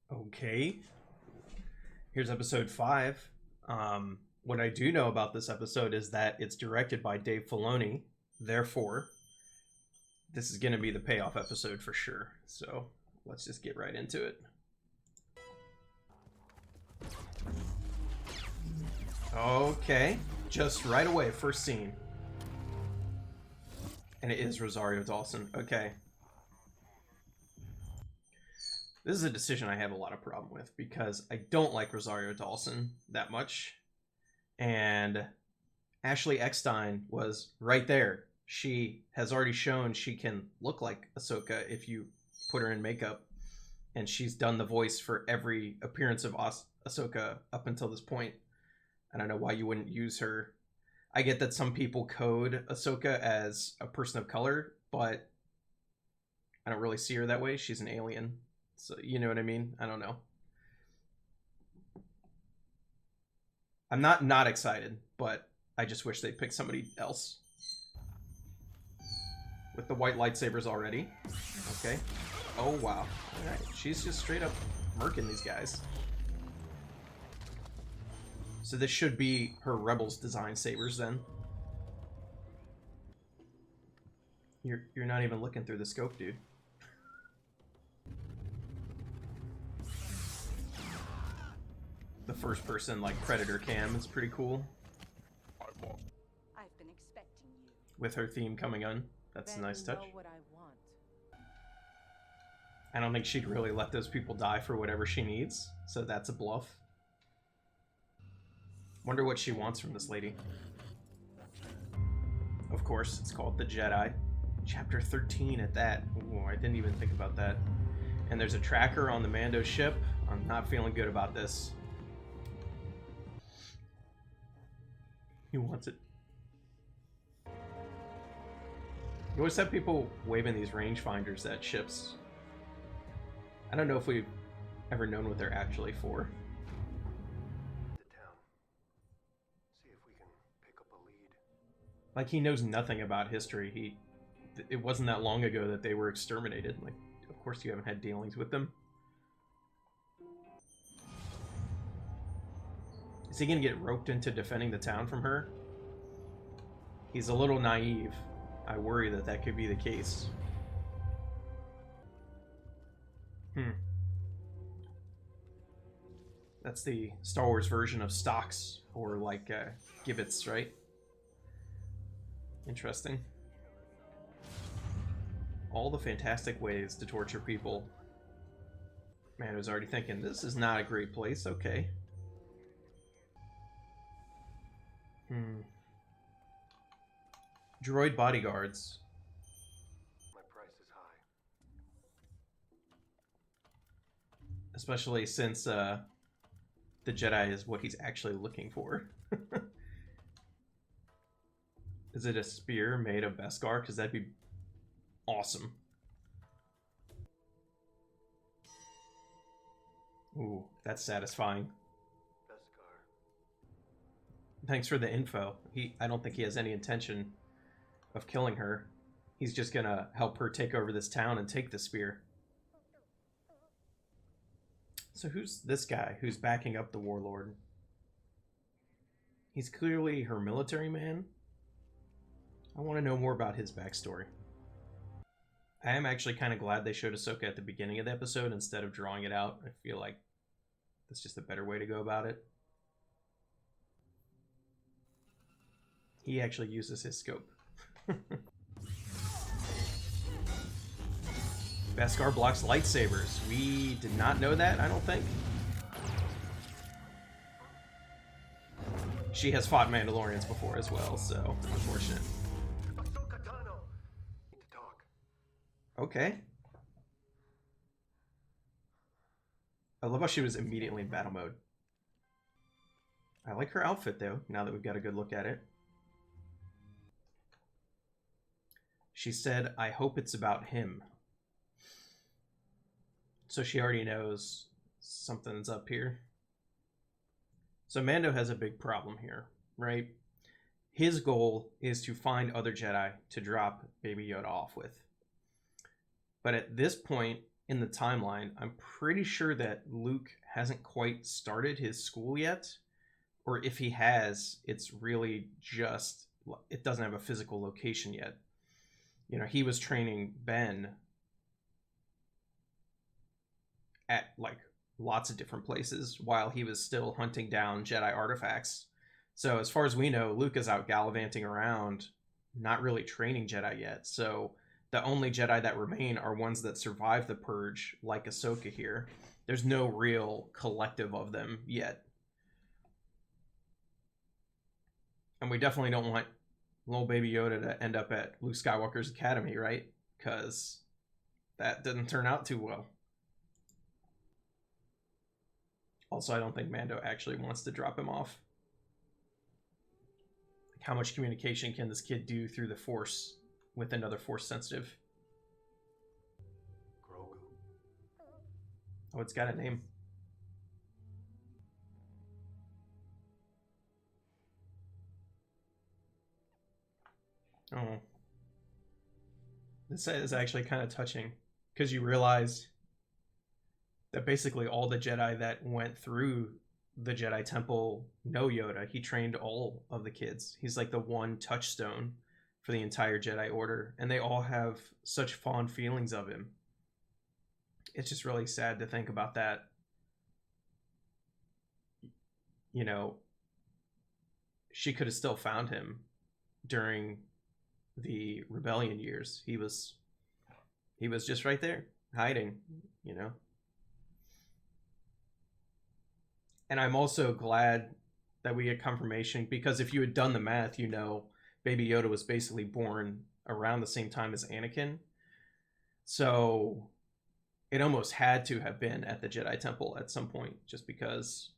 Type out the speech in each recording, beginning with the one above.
Okay, here's episode 5. What I do know about this episode is that it's directed by Dave Filoni. Therefore, this is going to be the payoff episode for sure. So let's just get right into it. Okay, just right away, first scene. And it is Rosario Dawson. Okay. This is a decision I have a lot of problem with because I don't like Rosario Dawson that much. And Ashley Eckstein was right there. She has already shown she can look like Ahsoka if you put her in makeup. And she's done the voice for every appearance of Ahsoka up until this point. I don't know why you wouldn't use her. I get that some people code Ahsoka as a person of color, but I don't really see her that way. She's an alien. So, you know what I mean? I don't know. I'm not excited, but I just wish they'd pick somebody else. With the white lightsabers already. Okay. Oh, wow. Alright. She's just straight up murking these guys. So this should be her Rebels design sabers then. You're not even looking through the scope, dude. The first person like Predator cam is pretty cool. I've been expecting you. With her theme coming on. That's a nice touch. What I want. I don't think she'd really let those people die for whatever she needs, so that's a bluff. Wonder what she wants from this lady. Of course, it's called The Jedi. Chapter 13 at that. Ooh, I didn't even think about that. And there's a tracker on the Mando ship. I'm not feeling good about this. He wants it. You always have people waving these rangefinders at ships. I don't know if we've ever known what they're actually for. Like, he knows nothing about history. It wasn't that long ago that they were exterminated. Like, of course you haven't had dealings with them. Is he gonna get roped into defending the town from her? He's a little naive. I worry that that could be the case. That's the Star Wars version of stocks, or like gibbets, right? Interesting. All the fantastic ways to torture people. Man, I was already thinking, this is not a great place. Okay. Droid bodyguards. My price is high. Especially since the Jedi is what he's actually looking for. Is it a spear made of Beskar? Because that'd be awesome. Ooh, that's satisfying. Beskar. Thanks for the info. I don't think he has any intention of killing her. He's just gonna help her take over this town and take the spear. So who's this guy who's backing up the warlord? He's clearly her military man. I want to know more about his backstory. I am actually kind of glad they showed Ahsoka at the beginning of the episode instead of drawing it out. I feel like that's just a better way to go about it. He actually uses his scope. Beskar blocks lightsabers. We did not know that, I don't think. She has fought Mandalorians before as well, so unfortunate. Ahsoka Tano. Need to talk. Okay. I love how she was immediately in battle mode. I like her outfit though, now that we've got a good look at it. She said, I hope it's about him. So she already knows something's up here. So Mando has a big problem here, right? His goal is to find other Jedi to drop Baby Yoda off with. But at this point, in the timeline, I'm pretty sure that Luke hasn't quite started his school yet. Or if he has, it's really just, it doesn't have a physical location yet. You know, he was training Ben at like lots of different places while he was still hunting down Jedi artifacts. So as far as we know, Luke is out gallivanting around, not really training Jedi yet. So the only Jedi that remain are ones that survive the purge, like Ahsoka here. There's no real collective of them yet. And we definitely don't want little baby Yoda to end up at Luke Skywalker's academy, right? Because that didn't turn out too well. Also, I don't think Mando actually wants to drop him off. Like, how much communication can this kid do through the Force with another Force sensitive? Grogu. Oh, it's got a name. Oh. This is actually kind of touching because you realize that basically all the Jedi that went through the Jedi Temple know Yoda. He trained all of the kids. He's like the one touchstone for the entire Jedi Order, and they all have such fond feelings of him. It's just really sad to think about that. You know, she could have still found him during the rebellion years. He was just right there, hiding, you know. And I'm also glad that we get confirmation, because if you had done the math, you know, Baby Yoda was basically born around the same time as Anakin. So it almost had to have been at the Jedi Temple at some point, just because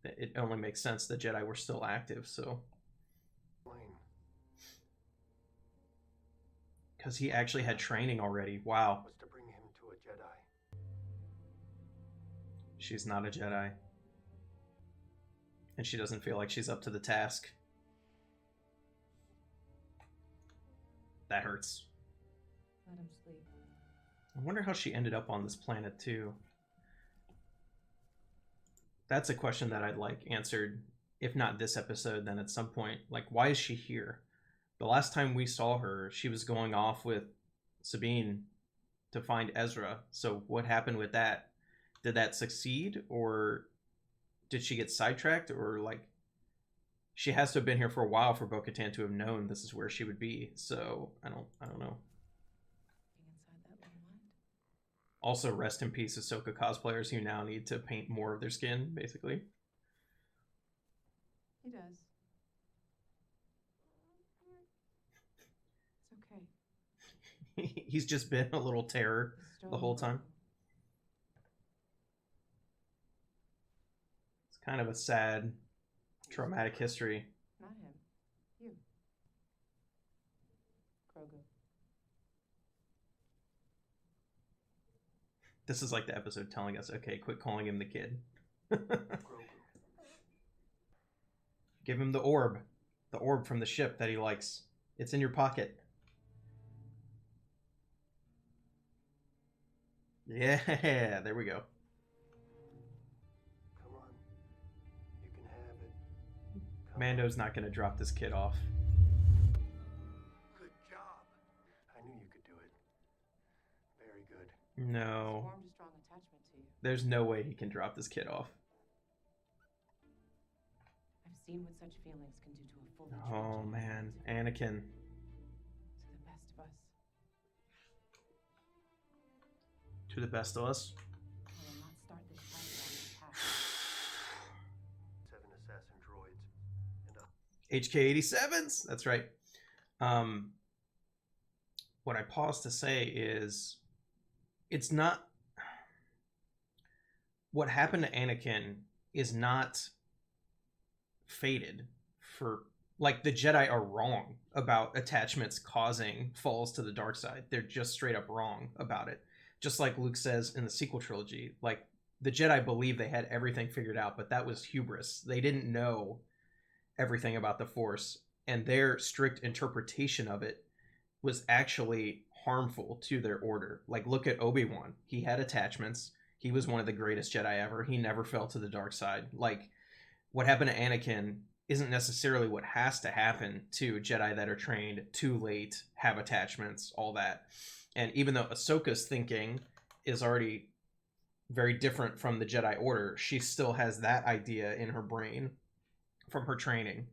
it only makes sense the Jedi were still active. So because he actually had training already. Wow. Was to bring him to a Jedi. She's not a Jedi. And she doesn't feel like she's up to the task. That hurts. Let him sleep. I wonder how she ended up on this planet too. That's a question that I'd like answered, if not this episode, then at some point. Like, why is she here? The last time we saw her, she was going off with Sabine to find Ezra. So what happened with that? Did that succeed, or did she get sidetracked, or like she has to have been here for a while for Bo-Katan to have known this is where she would be. So I don't know. Being inside that little mind. Also, rest in peace, Ahsoka cosplayers who now need to paint more of their skin, basically. He does. It's okay. He's just been a little terror the whole time. It's kind of a sad, traumatic history. Not him. You. Grogu. This is like the episode telling us, okay, quit calling him the kid. Grogu. Give him the orb from the ship that he likes. It's in your pocket. Yeah, there we go. Come on. You can have it. Come Mando's not going to drop this kid off. on. Good job. I knew you could do it. Very good. No. Formed a strong attachment to you. There's no way he can drop this kid off. I've seen what such feelings can do to a fully Oh, trained man. entity. Anakin. To the best of us. To the best of us. I will not start this fight without an attack. 7 assassin droids and a HK-87s. That's right. What I paused to say is, it's not, what happened to Anakin is not fated for, like, the Jedi are wrong about attachments causing falls to the dark side. They're just straight up wrong about it. Just like Luke says in the sequel trilogy, like, the Jedi believe they had everything figured out, but that was hubris. They didn't know everything about the Force, and their strict interpretation of it was actually harmful to their order. Like, look at Obi-Wan. He had attachments. He was one of the greatest Jedi ever. He never fell to the dark side. Like, what happened to Anakin isn't necessarily what has to happen to Jedi that are trained too late, have attachments, all that. And even though Ahsoka's thinking is already very different from the Jedi Order, she still has that idea in her brain from her training,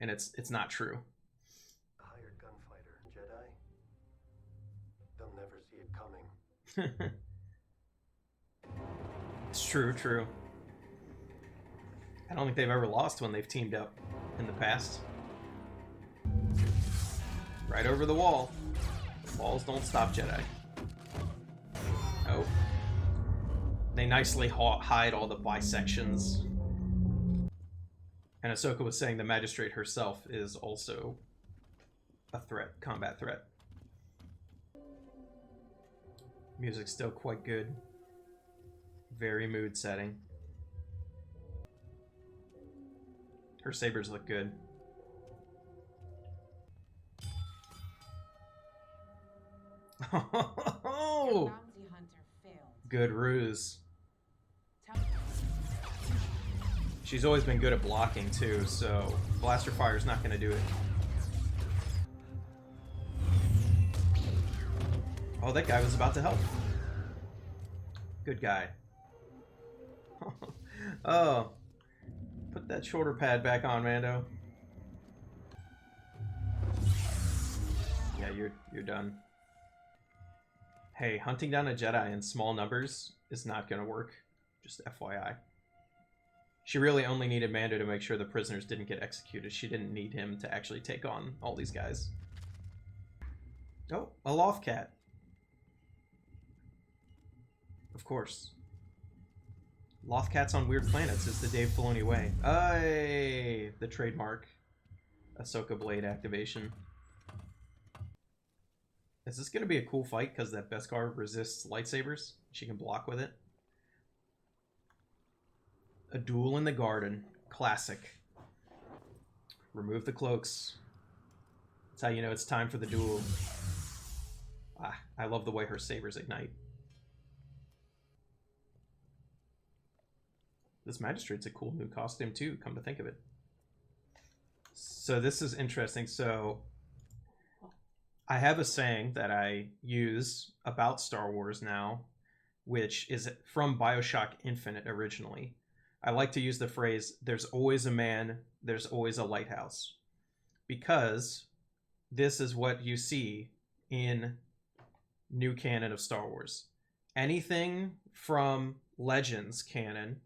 and it's not true. A hired gunfighter, Jedi. They'll never see it coming. It's true. I don't think they've ever lost when they've teamed up in the past. Right over the wall. Walls don't stop Jedi. Oh. They nicely hide all the bisections. And Ahsoka was saying the magistrate herself is also a threat, combat threat. Music's still quite good. Very mood setting. Her sabers look good. Oh, Bounty hunter failed. good ruse. She's always been good at blocking too, so blaster fire's not going to do it. Oh, that guy was about to help. Good guy. Oh, put that shoulder pad back on, Mando. Yeah, you're done. Hey, hunting down a Jedi in small numbers is not going to work. Just FYI. She really only needed Mando to make sure the prisoners didn't get executed. She didn't need him to actually take on all these guys. Oh, a loft cat. Of course. Loft cats on weird planets is the Dave Filoni way. Ay, the trademark Ahsoka Blade activation. Is this going to be a cool fight because that Beskar resists lightsabers? She can block with it. A duel in the garden. Classic. Remove the cloaks. That's how you know it's time for the duel. Ah, I love the way her sabers ignite. This magistrate's a cool new costume too, come to think of it. So this is interesting. So I have a saying that I use about Star Wars now, which is from BioShock Infinite originally. I like to use the phrase, there's always a man, there's always a lighthouse. Because this is what you see in new canon of Star Wars. Anything from Legends canon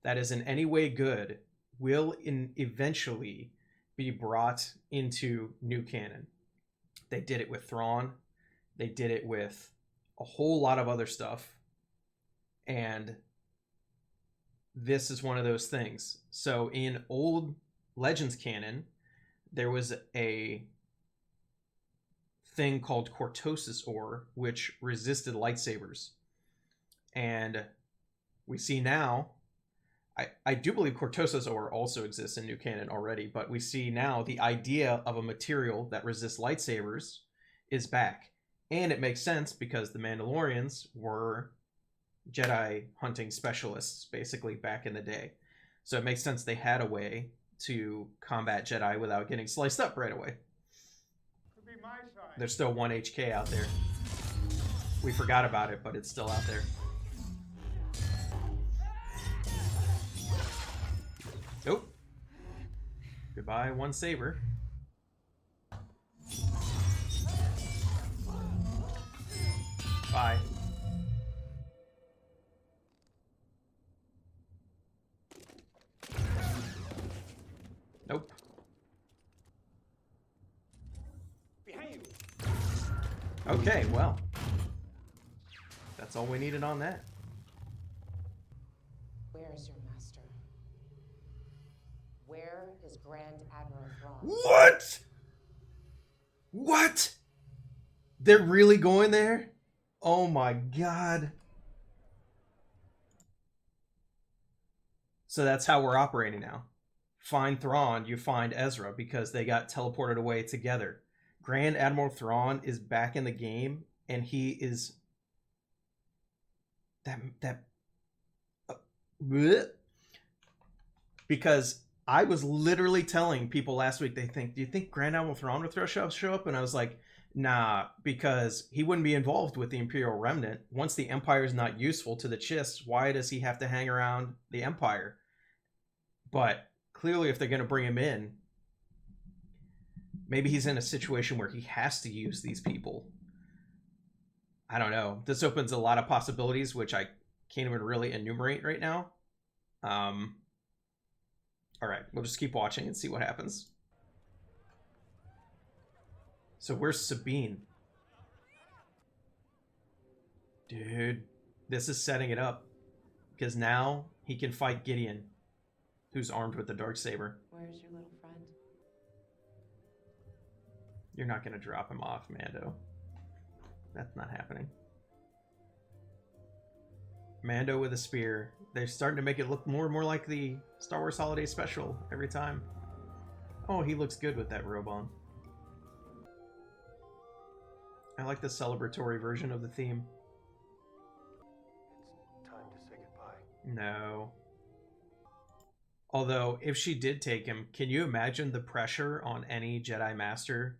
that is in any way good will eventually be brought into new canon. They did it with Thrawn. They did it with a whole lot of other stuff. And this is one of those things. So in old Legends canon, there was a thing called Cortosis ore, which resisted lightsabers. And we see now, I do believe Cortosis ore also exists in new canon already, but we see now the idea of a material that resists lightsabers is back. And it makes sense because the Mandalorians were Jedi hunting specialists basically back in the day. So it makes sense they had a way to combat Jedi without getting sliced up right away. There's still one HK out there. We forgot about it, but it's still out there. Nope. Goodbye, one saber. Bye. Nope. Okay, well. That's all we needed on that. Where is your master? Where is Grand Admiral Thrawn? What? What? They're really going there? Oh my god. So that's how we're operating now. Find Thrawn, you find Ezra, because they got teleported away together. Grand Admiral Thrawn is back in the game and he is bleh. Because I was literally telling people last week, do you think Grand Admiral Thrawn would show up? And I was like, nah, because he wouldn't be involved with the Imperial Remnant. Once the Empire is not useful to the Chiss, why does he have to hang around the Empire? But clearly, if they're going to bring him in, maybe he's in a situation where he has to use these people. I don't know. This opens a lot of possibilities, which I can't even really enumerate right now. All right, we'll just keep watching and see what happens. So where's Sabine? Dude, this is setting it up. Because now he can fight Gideon, who's armed with the Darksaber. Where's your little friend? You're not going to drop him off, Mando. That's not happening. Mando with a spear. They're starting to make it look more and more like the Star Wars Holiday Special every time. Oh, he looks good with that robe on. I like the celebratory version of the theme. It's time to say goodbye. No. Although, if she did take him, can you imagine the pressure on any Jedi Master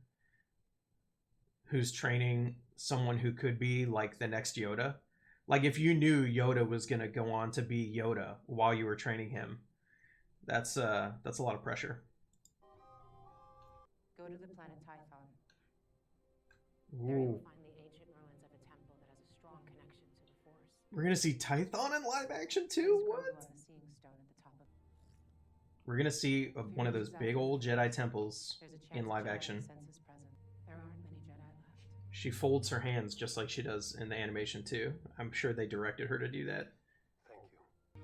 who's training someone who could be like the next Yoda? Like, if you knew Yoda was going to go on to be Yoda while you were training him, that's a lot of pressure. Go to the planet Tython. Ooh. There you'll find the ancient ruins of a temple that has a strong connection to the Force. We're going to see Tython in live action too? What? On the seeing stone at the top of... We're going to see one of those big old Jedi temples There's a chance in live a Jedi action. sense is present. There aren't many Jedi left. She folds her hands just like she does in the animation too. I'm sure they directed her to do that. Thank you.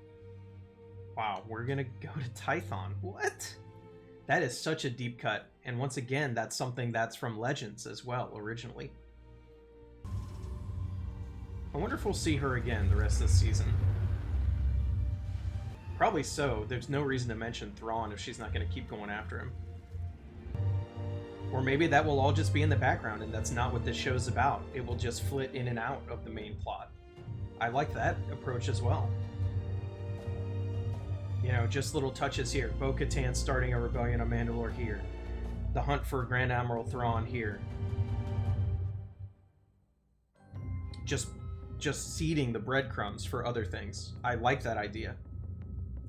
Wow, we're gonna go to Tython. What? That is such a deep cut. And once again, that's something that's from Legends as well, originally. I wonder if we'll see her again the rest of the season. Probably so. There's no reason to mention Thrawn if she's not going to keep going after him. Or maybe that will all just be in the background and that's not what this show's about. It will just flit in and out of the main plot. I like that approach as well. You know, just little touches here. Bo-Katan starting a rebellion on Mandalore here. The hunt for Grand Admiral Thrawn here. Just seeding the breadcrumbs for other things. I like that idea.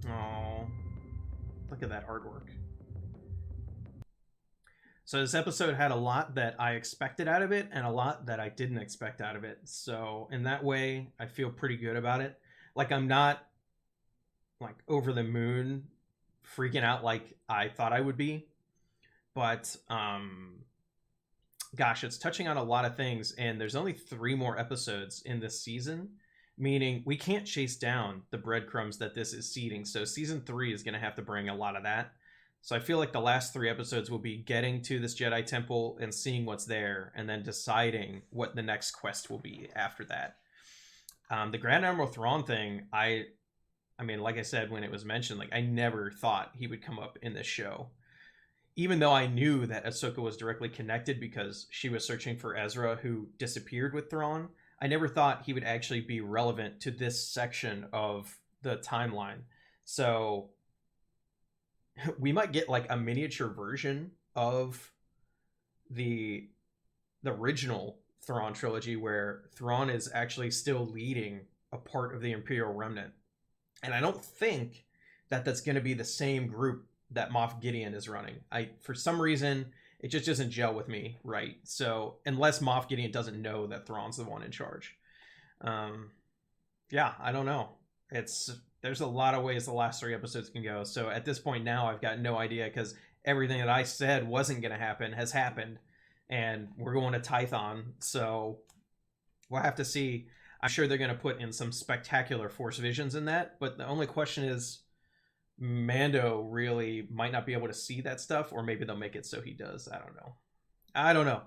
Oh, look at that artwork. So this episode had a lot that I expected out of it and a lot that I didn't expect out of it. So in that way, I feel pretty good about it. Like, I'm not like over the moon freaking out like I thought I would be. But gosh, it's touching on a lot of things, and there's only 3 more episodes in this season, meaning we can't chase down the breadcrumbs that this is seeding. So season 3 is going to have to bring a lot of that. So I feel like the last 3 episodes will be getting to this Jedi Temple and seeing what's there, and then deciding what the next quest will be after that. The Grand Admiral Thrawn thing, I mean, like I said when it was mentioned, like, I never thought he would come up in this show. Even though I knew that Ahsoka was directly connected because she was searching for Ezra, who disappeared with Thrawn, I never thought he would actually be relevant to this section of the timeline. So we might get like a miniature version of the original Thrawn trilogy where Thrawn is actually still leading a part of the Imperial Remnant. And I don't think that that's going to be the same group that Moff Gideon is running. For some reason, it just doesn't gel with me, right? So unless Moff Gideon doesn't know that Thrawn's the one in charge. Yeah, I don't know. There's a lot of ways the last 3 episodes can go. So at this point now, I've got no idea, because everything that I said wasn't going to happen has happened. And we're going to Tython, so we'll have to see. I'm sure they're going to put in some spectacular Force visions in that, but the only question is, Mando really might not be able to see that stuff, or maybe they'll make it so he does. I don't know.